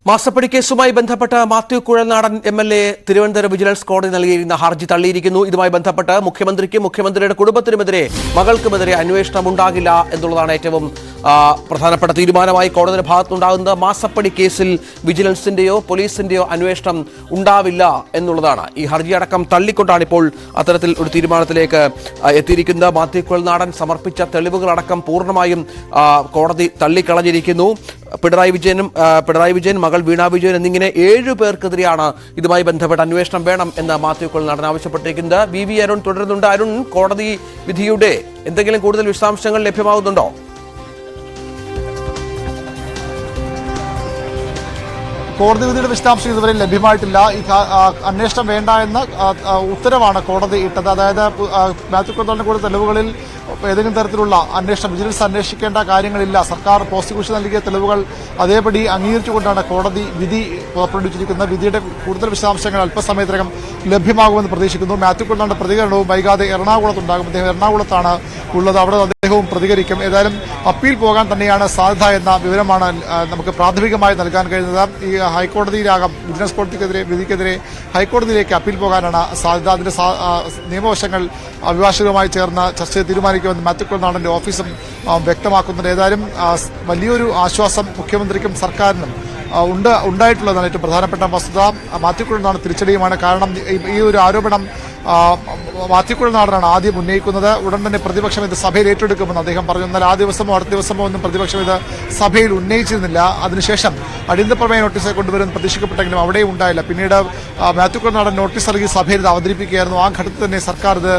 മാസപ്പടി കേസുമായി ബന്ധപ്പെട്ട് മാത്യു കുഴൽനാടൻ എംഎൽഎ തിരുവനന്തപുരം വിജിലൻസ് കോടതി നൽകിയിരുന്ന ഹർജി തള്ളിയിരിക്കുന്നു. ഇതുമായി ബന്ധപ്പെട്ട് മുഖ്യമന്ത്രിക്കും മുഖ്യമന്ത്രിയുടെ കുടുംബത്തിനുമെതിരെ മകൾക്കുമെതിരെ അന്വേഷണം ഉണ്ടാകില്ല എന്നുള്ളതാണ് ഏറ്റവും പ്രധാനപ്പെട്ട തീരുമാനമായി കോടതിയുടെ ഭാഗത്തുനിന്നുണ്ടാകുന്നത്. മാസപ്പടി കേസിൽ വിജിലൻസിന്റെയോ പോലീസിന്റെയോ അന്വേഷണം ഉണ്ടാവില്ല എന്നുള്ളതാണ്. ഈ ഹർജി അടക്കം തള്ളിക്കൊണ്ടാണ് ഇപ്പോൾ അത്തരത്തിൽ ഒരു തീരുമാനത്തിലേക്ക് എത്തിയിരിക്കുന്നത്. മാത്യു കുഴൽനാടൻ സമർപ്പിച്ച തെളിവുകളടക്കം പൂർണ്ണമായും കോടതി തള്ളിക്കളഞ്ഞിരിക്കുന്നു. പിണറായി വിജയൻ, മകൾ വീണ വിജയൻ എന്നിങ്ങനെ 7 പേർക്കെതിരെയാണ് ഇതുമായി ബന്ധപ്പെട്ട അന്വേഷണം വേണം എന്ന് മാത്യു കുഴൽനാടൻ ആവശ്യപ്പെട്ടിരിക്കുന്നത്. വി അരുൺ തുടരുന്നുണ്ട്. അരുൺ, കോടതി വിധിയുടെ എന്തെങ്കിലും കൂടുതൽ വിശദാംശങ്ങൾ ലഭ്യമാകുന്നുണ്ടോ? കോടതി വിധിയുടെ വിശദാംശം ഇതുവരെ ലഭ്യമായിട്ടില്ല. ഈ അന്വേഷണം വേണ്ട എന്ന ഉത്തരവാണ് കോടതി ഇട്ടത്. അതായത് മാത്യു കുഴൽനാടന്റെ കൂടെ തെളിവുകളിൽ ഏതെങ്കിലും തരത്തിലുള്ള അന്വേഷണം വിജിലൻസ് അന്വേഷിക്കേണ്ട കാര്യങ്ങളില്ല. സർക്കാർ പ്രോസിക്യൂഷൻ നൽകിയ തെളിവുകൾ അതേപടി അംഗീകരിച്ചുകൊണ്ടാണ് കോടതി വിധി പുറപ്പെടുവിച്ചിരിക്കുന്നത്. വിധിയുടെ കൂടുതൽ വിശദാംശങ്ങൾ അല്പസമയത്തിനകം ലഭ്യമാകുമെന്ന് പ്രതീക്ഷിക്കുന്നു. മാത്യു കുഴൽനാടന്റെ പ്രതികരണവും വൈകാതെ എറണാകുളത്തുണ്ടാകും. അദ്ദേഹം എറണാകുളത്താണ് ഉള്ളത്. അവിടെ അദ്ദേഹവും പ്രതികരിക്കും. ഏതായാലും അപ്പീൽ പോകാൻ തന്നെയാണ് സാധ്യത എന്ന വിവരമാണ് നമുക്ക് പ്രാഥമികമായി നൽകാൻ കഴിയുന്നത്. ഈ ഹൈക്കോടതിയിലാകാം വിജിലൻസ് കോടതിക്കെതിരെ വിധിക്കെതിരെ ഹൈക്കോടതിയിലേക്ക് അപ്പീൽ പോകാനാണ് സാധ്യത. അതിന്റെ നിയമവശങ്ങൾ അഭിഭാഷകരുമായി ചേർന്ന് ചർച്ച ചെയ്ത് തീരുമാനിക്കുമെന്ന് മാത്യു കുഴൽനാടന്റെ ഓഫീസും വ്യക്തമാക്കുന്നുണ്ട്. ഏതായാലും വലിയൊരു ആശ്വാസം മുഖ്യമന്ത്രിക്കും സർക്കാരിനും ഉണ്ടായിട്ടുള്ളതാണ് ഏറ്റവും പ്രധാനപ്പെട്ട വസ്തുത. മാത്യു കുഴൽനാടൻ തിരിച്ചടിയുമാണ്. കാരണം ഈ ഒരു ആരോപണം മാത്യു കുഴൽനാടനാണ് ആദ്യം ഉന്നയിക്കുന്നത്. ഉടൻ തന്നെ പ്രതിപക്ഷം ഇത് സഭയിൽ ഏറ്റെടുക്കുമെന്ന് അദ്ദേഹം പറഞ്ഞു. എന്നാൽ ആ ദിവസമോ അടുത്ത ദിവസമോ ഒന്നും പ്രതിപക്ഷം ഇത് സഭയിൽ ഉന്നയിച്ചിരുന്നില്ല. അതിനുശേഷം അടിയന്തര പ്രമേയ നോട്ടീസ് കൊണ്ടുവരുമെന്ന് പ്രതീക്ഷിക്കപ്പെട്ടെങ്കിലും അവിടെയും ഉണ്ടായില്ല. പിന്നീട് മാത്യു കുഴൽനാടൻ നോട്ടീസ് നൽകി സഭയിൽ ഇത് അവതരിപ്പിക്കുകയായിരുന്നു. ആ ഘട്ടത്തിൽ തന്നെ സർക്കാർ ഇത്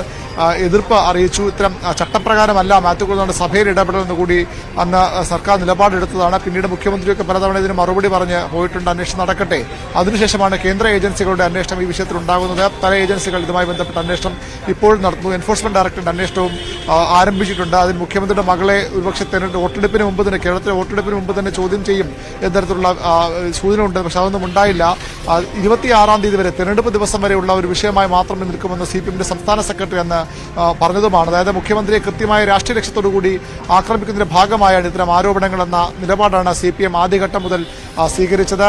എതിർപ്പ് അറിയിച്ചു. ഇത്തരം ചട്ടപ്രകാരമല്ല മാത്യു കുഴൽനാടൻ സഭയിൽ ഇടപെടലെന്ന് കൂടി അന്ന് സർക്കാർ നിലപാടെടുത്തതാണ്. പിന്നീട് മുഖ്യമന്ത്രിയൊക്കെ പലതവണ ഇതിന് മറുപടി പറഞ്ഞ് പോയിട്ടുണ്ട്. അന്വേഷണം നടക്കട്ടെ. അതിനുശേഷമാണ് കേന്ദ്ര ഏജൻസികളുടെ അന്വേഷണം ഈ വിഷയത്തിൽ ഉണ്ടാകുന്നത്. പല ഏജൻസികൾ ഇതുമായി ബന്ധപ്പെട്ട അന്വേഷണം ഇപ്പോൾ നടത്തുന്നു. എൻഫോഴ്സ്മെന്റ് ഡയറക്ടറുടെ അന്വേഷണവും ആരംഭിച്ചിട്ടുണ്ട്. അതിൽ മുഖ്യമന്ത്രിയുടെ മകളെ ഒരുപക്ഷെ വോട്ടെടുപ്പിന് മുമ്പ് തന്നെ കേരളത്തിലെ വോട്ടെടുപ്പിന് മുമ്പ് തന്നെ ചോദ്യം ചെയ്യും എന്നതരത്തിലുള്ള സൂചന ഉണ്ട്. പക്ഷെ അതൊന്നും ഉണ്ടായില്ല. 26-ാം തീയതി വരെ തെരഞ്ഞെടുപ്പ് ദിവസം വരെയുള്ള ഒരു വിഷയമായി മാത്രം നിൽക്കുമെന്ന് CPM സംസ്ഥാന സെക്രട്ടറി അന്ന് പറഞ്ഞതുമാണ്. അതായത് മുഖ്യമന്ത്രിയെ കൃത്യമായ രാഷ്ട്രീയ ലക്ഷ്യത്തോടുകൂടി ആക്രമിക്കുന്നതിന്റെ ഭാഗമായാണ് ഇത്തരം ആരോപണങ്ങളെന്ന നിലപാടാണ് CPM ആദ്യഘട്ടം മുതൽ സ്വീകരിച്ചത്.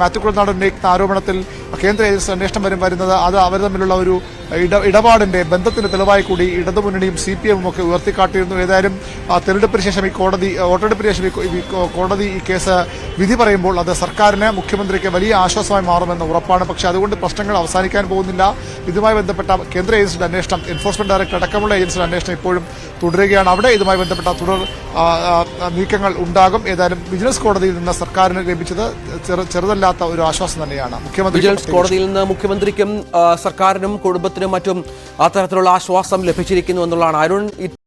മാത്യു കുഴൽനാടൻ ഉന്നയിക്കുന്ന ആരോപണത്തിൽ കേന്ദ്ര ഏജൻസി അന്വേഷണം വരുന്നത് അത് അവർ തമ്മിലുള്ള ഒരു ഇടപാടിന്റെ ബന്ധത്തിന്റെ തെളിവായി കൂടി ഇടതുമുന്നണിയും CPM ഒക്കെ ഉയർത്തിക്കാട്ടിയിരുന്നു. ഏതായാലും തെരഞ്ഞെടുപ്പിന് ശേഷം വോട്ടെടുപ്പിന് ശേഷം കോടതി ഈ കേസ് വിധി പറയുമ്പോൾ അത് സർക്കാരിന് മുഖ്യമന്ത്രിക്ക് വലിയ ആശ്വാസമായി മാറുമെന്ന് ഉറപ്പാണ്. പക്ഷേ അതുകൊണ്ട് പ്രശ്നങ്ങൾ അവസാനിക്കാൻ പോകുന്നില്ല. ഇതുമായി ബന്ധപ്പെട്ട കേന്ദ്ര ഏജൻസിയുടെ അന്വേഷണം, എൻഫോഴ്സ്മെന്റ് ഡയറക്ടർ അടക്കമുള്ള ഏജൻസിയുടെ അന്വേഷണം ഇപ്പോഴും തുടരുകയാണ്. അവിടെ ഇതുമായി ബന്ധപ്പെട്ട തുടർ നീക്കങ്ങൾ ഉണ്ടാകും. ഏതായാലും വിജിലൻസ് കോടതിയിൽ നിന്ന് സർക്കാരിന് ലഭിച്ചത് ചെറുതല്ലാത്ത ഒരു ആശ്വാസം തന്നെയാണ്. വിജിലൻസ് കോടതിയിൽ നിന്ന് മുഖ്യമന്ത്രിക്കും സർക്കാരിനും കുടുംബത്തിനും മറ്റും അത്തരത്തിലുള്ള ആശ്വാസം ലഭിച്ചിരിക്കുന്നു എന്നുള്ളതാണ്. അരുൺ,